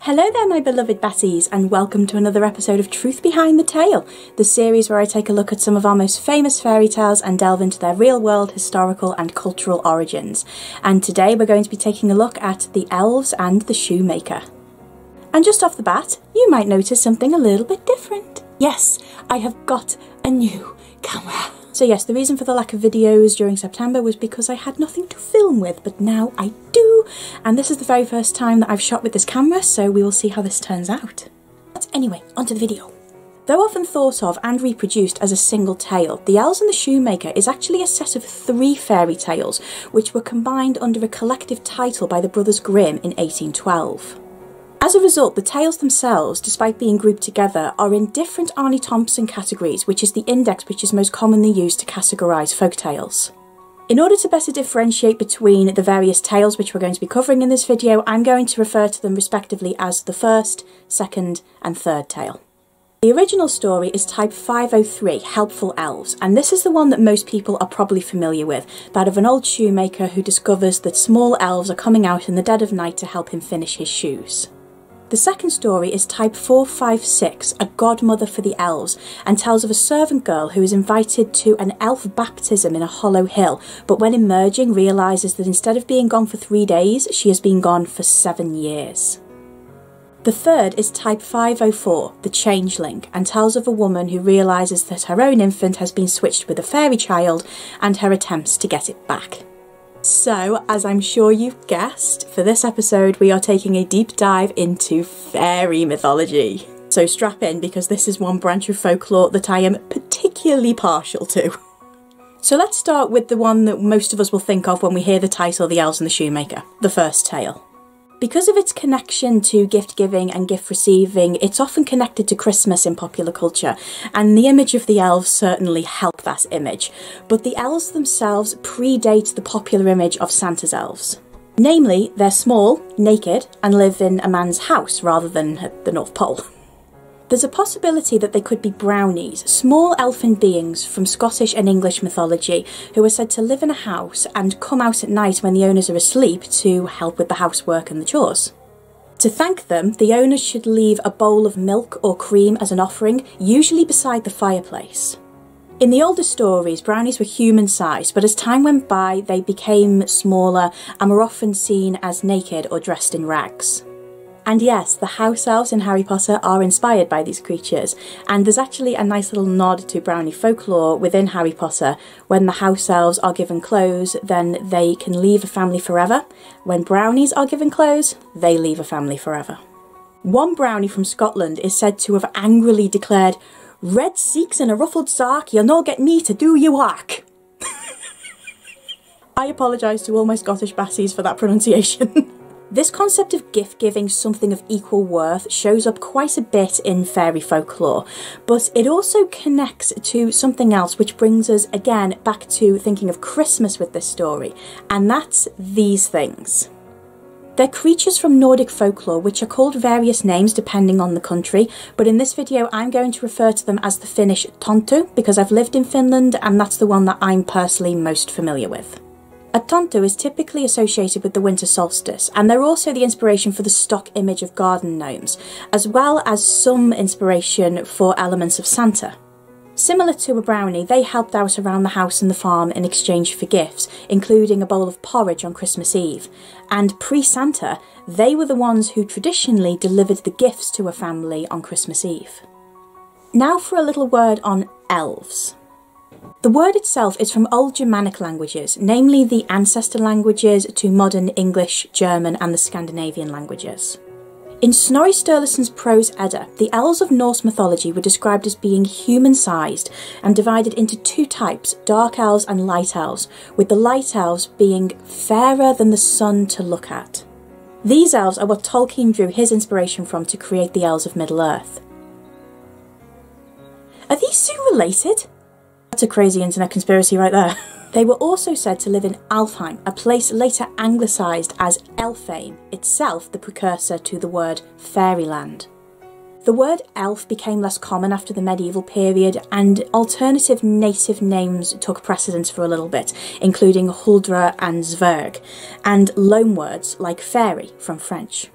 Hello there my beloved Batties, and welcome to another episode of Truth Behind the Tale, the series where I take a look at some of our most famous fairy tales and delve into their real world, historical and cultural origins. And today we're going to be taking a look at the Elves and the Shoemaker. And just off the bat, you might notice something a little bit different. Yes, I have got a new camera. So yes, the reason for the lack of videos during September was because I had nothing to film with, but now I do. And this is the very first time that I've shot with this camera, so we will see how this turns out. But anyway, onto the video. Though often thought of and reproduced as a single tale, The Elves and the Shoemaker is actually a set of 3 fairy tales, which were combined under a collective title by the Brothers Grimm in 1812. As a result, the tales themselves, despite being grouped together, are in different AARNE-THOMPSON categories, which is the index which is most commonly used to categorise folk tales. In order to better differentiate between the various tales which we're going to be covering in this video, I'm going to refer to them respectively as the first, second and third tale. The original story is type 503, Helpful Elves, and this is the one that most people are probably familiar with, that of an old shoemaker who discovers that small elves are coming out in the dead of night to help him finish his shoes. The second story is type 456, A Godmother for the Elves, and tells of a servant girl who is invited to an elf baptism in a hollow hill, but when emerging realises that instead of being gone for 3 days, she has been gone for 7 years. The third is type 504, The Changeling, and tells of a woman who realises that her own infant has been switched with a fairy child and her attempts to get it back. So, as I'm sure you've guessed, for this episode we are taking a deep dive into fairy mythology. So strap in, because this is one branch of folklore that I am particularly partial to. So let's start with the one that most of us will think of when we hear the title The Elves and the Shoemaker, the first tale. Because of its connection to gift giving and gift receiving, it's often connected to Christmas in popular culture, and the image of the elves certainly help that image. But the elves themselves predate the popular image of Santa's elves. Namely, they're small, naked, and live in a man's house rather than at the North Pole. There's a possibility that they could be brownies, small elfin beings from Scottish and English mythology who are said to live in a house and come out at night when the owners are asleep to help with the housework and the chores. To thank them, the owners should leave a bowl of milk or cream as an offering, usually beside the fireplace. In the older stories, brownies were human-sized, but as time went by, they became smaller and were often seen as naked or dressed in rags. And yes, the house elves in Harry Potter are inspired by these creatures, and there's actually a nice little nod to brownie folklore within Harry Potter. When the house elves are given clothes, then they can leave a family forever. When brownies are given clothes, they leave a family forever. One brownie from Scotland is said to have angrily declared, "Red seeks in a ruffled sark, you'll no get me to do you hark." I apologise to all my Scottish bassies for that pronunciation. This concept of gift-giving something of equal worth shows up quite a bit in fairy folklore, but it also connects to something else which brings us again back to thinking of Christmas with this story, and that's these things. They're creatures from Nordic folklore which are called various names depending on the country, but in this video I'm going to refer to them as the Finnish tonttu because I've lived in Finland and that's the one that I'm personally most familiar with. A tonttu is typically associated with the winter solstice, and they're also the inspiration for the stock image of garden gnomes, as well as some inspiration for elements of Santa. Similar to a brownie, they helped out around the house and the farm in exchange for gifts, including a bowl of porridge on Christmas Eve. And pre-Santa, they were the ones who traditionally delivered the gifts to a family on Christmas Eve. Now for a little word on elves. The word itself is from old Germanic languages, namely the ancestor languages to modern English, German and the Scandinavian languages. In Snorri Sturluson's Prose Edda, the elves of Norse mythology were described as being human-sized and divided into 2 types, dark elves and light elves, with the light elves being fairer than the sun to look at. These elves are what Tolkien drew his inspiration from to create the Elves of Middle-earth. Are these two related? That's a crazy internet conspiracy right there. They were also said to live in Alfheim, a place later anglicised as Elfheim, itself the precursor to the word fairyland. The word elf became less common after the medieval period, and alternative native names took precedence for a little bit, including huldra and zwerg, and loanwords like fairy from French.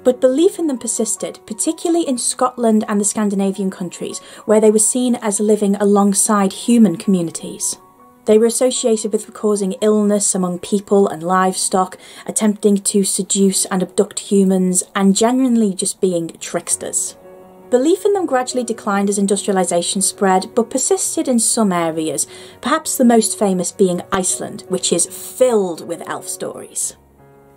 But belief in them persisted, particularly in Scotland and the Scandinavian countries, where they were seen as living alongside human communities. They were associated with causing illness among people and livestock, attempting to seduce and abduct humans, and genuinely just being tricksters. Belief in them gradually declined as industrialisation spread, but persisted in some areas, perhaps the most famous being Iceland, which is filled with elf stories.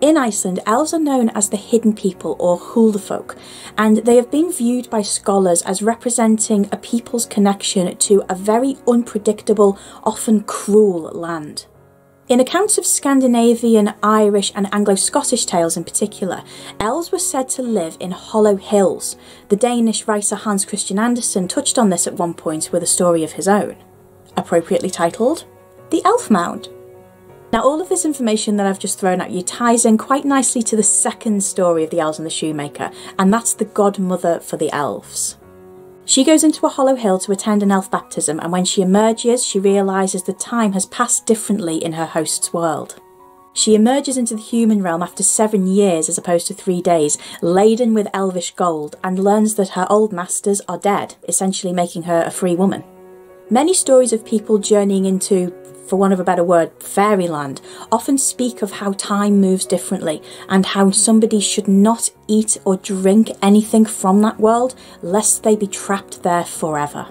In Iceland, elves are known as the hidden people, or huldufolk, and they have been viewed by scholars as representing a people's connection to a very unpredictable, often cruel land. In accounts of Scandinavian, Irish and Anglo-Scottish tales in particular, elves were said to live in hollow hills. The Danish writer Hans Christian Andersen touched on this at one point with a story of his own, appropriately titled The Elf Mound. Now, all of this information that I've just thrown at you ties in quite nicely to the second story of the Elves and the Shoemaker, and that's the godmother for the elves. She goes into a hollow hill to attend an elf baptism, and when she emerges, she realises that time has passed differently in her host's world. She emerges into the human realm after 7 years as opposed to 3 days, laden with elvish gold, and learns that her old masters are dead, essentially making her a free woman. Many stories of people journeying into, for want of a better word, fairyland, often speak of how time moves differently and how somebody should not eat or drink anything from that world lest they be trapped there forever.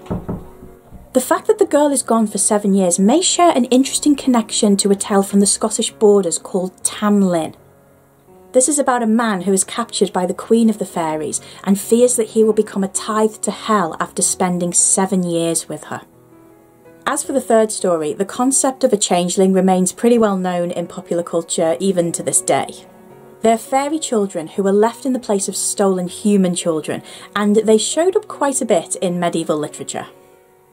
The fact that the girl is gone for 7 years may share an interesting connection to a tale from the Scottish borders called Tamlin. This is about a man who is captured by the Queen of the Fairies and fears that he will become a tithe to hell after spending 7 years with her. As for the third story, the concept of a changeling remains pretty well known in popular culture even to this day. They're fairy children who were left in the place of stolen human children, and they showed up quite a bit in medieval literature.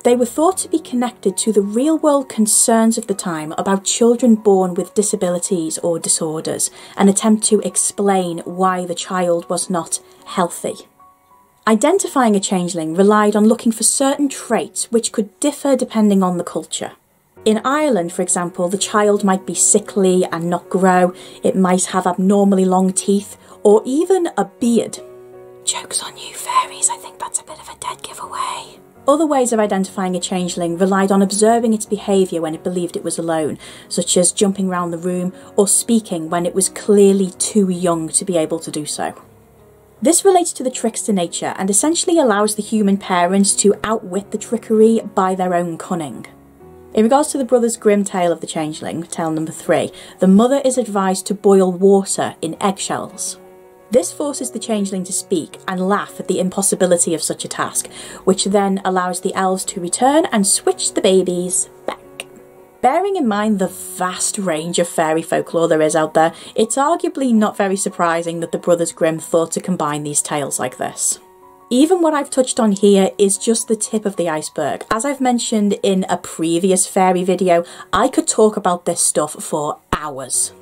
They were thought to be connected to the real-world concerns of the time about children born with disabilities or disorders, an attempt to explain why the child was not healthy. Identifying a changeling relied on looking for certain traits which could differ depending on the culture. In Ireland, for example, the child might be sickly and not grow, it might have abnormally long teeth, or even a beard. Joke's on you, fairies, I think that's a bit of a dead giveaway. Other ways of identifying a changeling relied on observing its behaviour when it believed it was alone, such as jumping around the room or speaking when it was clearly too young to be able to do so. This relates to the trickster nature and essentially allows the human parents to outwit the trickery by their own cunning. In regards to the Brothers Grimm tale of the changeling, tale number 3, the mother is advised to boil water in eggshells. This forces the changeling to speak and laugh at the impossibility of such a task, which then allows the elves to return and switch the babies back. Bearing in mind the vast range of fairy folklore there is out there, it's arguably not very surprising that the Brothers Grimm thought to combine these tales like this. Even what I've touched on here is just the tip of the iceberg. As I've mentioned in a previous fairy video, I could talk about this stuff for hours.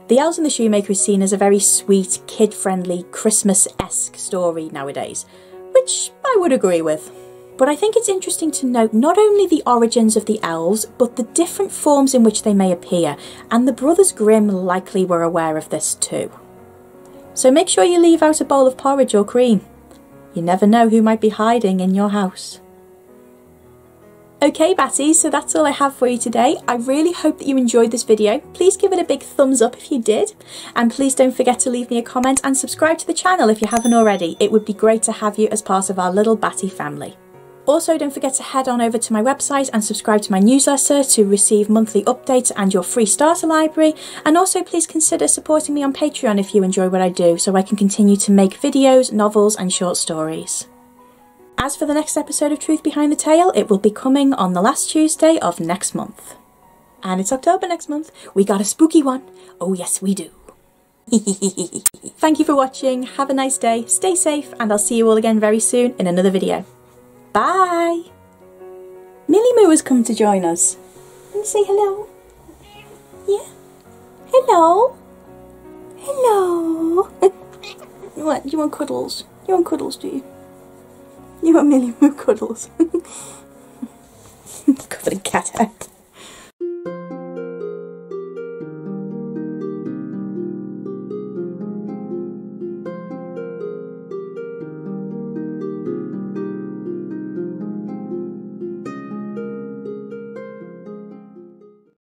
The Elves and the Shoemaker is seen as a very sweet, kid-friendly, Christmas-esque story nowadays, which I would agree with. But I think it's interesting to note not only the origins of the elves, but the different forms in which they may appear, and the Brothers Grimm likely were aware of this too. So make sure you leave out a bowl of porridge or cream. You never know who might be hiding in your house. Okay, Batties, so that's all I have for you today. I really hope that you enjoyed this video. Please give it a big thumbs up if you did, and please don't forget to leave me a comment and subscribe to the channel if you haven't already. It would be great to have you as part of our little Batty family. Also, don't forget to head on over to my website and subscribe to my newsletter to receive monthly updates and your free starter library. And also please consider supporting me on Patreon if you enjoy what I do, so I can continue to make videos, novels and short stories. As for the next episode of Truth Behind the Tale, it will be coming on the last Tuesday of next month. And it's October next month. We got a spooky one. Oh yes, we do. Thank you for watching, have a nice day, stay safe, and I'll see you all again very soon in another video. Bye! Millie Moo has come to join us. Want to say hello? Yeah? Hello? Hello? What, you want cuddles? You want cuddles, do you? You want Millie Moo cuddles? Covered in cat hair.